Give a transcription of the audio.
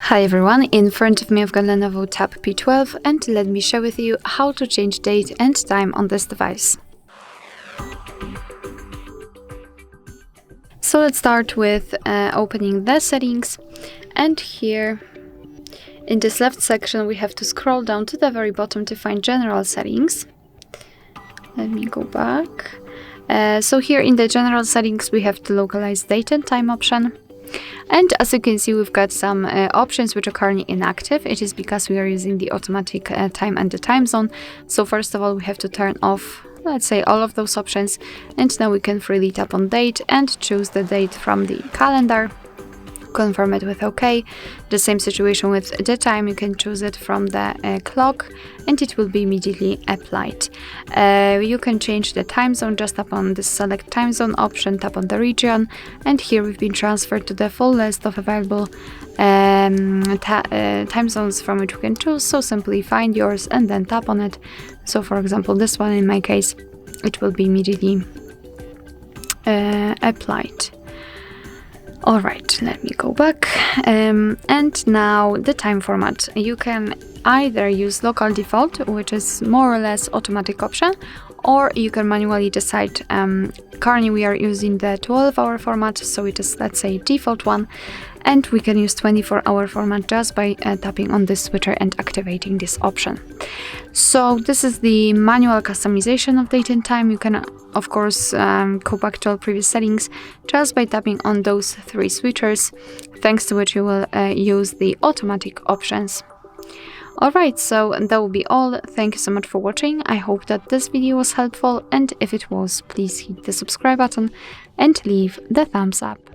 Hi everyone, in front of me I've got LENOVO Tab P12 and let me share with you how to change date and time on this device. So let's start with opening the settings, and here in this left section we have to scroll down to the very bottom to find general settings. Let me go back. So here in the general settings we have the localize date and time option. And as you can see, we've got some options which are currently inactive. It is because we are using the automatic time and the time zone. So first of all, we have to turn off, let's say, all of those options. And now we can freely tap on date and choose the date from the calendar. Confirm it with OK. The same situation with the time, you can choose it from the clock and it will be immediately applied. You can change the time zone, just tap on the select time zone option, tap on the region, and here we've been transferred to the full list of available time zones from which we can choose. So simply find yours and then tap on it. So for example, this one in my case, it will be immediately applied. Alright, let me go back. And now the time format. You can either use local default, which is more or less automatic option, or you can manually decide. Currently we are using the 12-hour format, so it is, let's say, default one, and we can use 24-hour format just by tapping on this switcher and activating this option. So this is the manual customization of date and time. You can of course go back to all previous settings just by tapping on those three switchers, thanks to which you will use the automatic options. Alright, so that will be all. Thank you so much for watching. I hope that this video was helpful, and if it was, please hit the subscribe button and leave the thumbs up.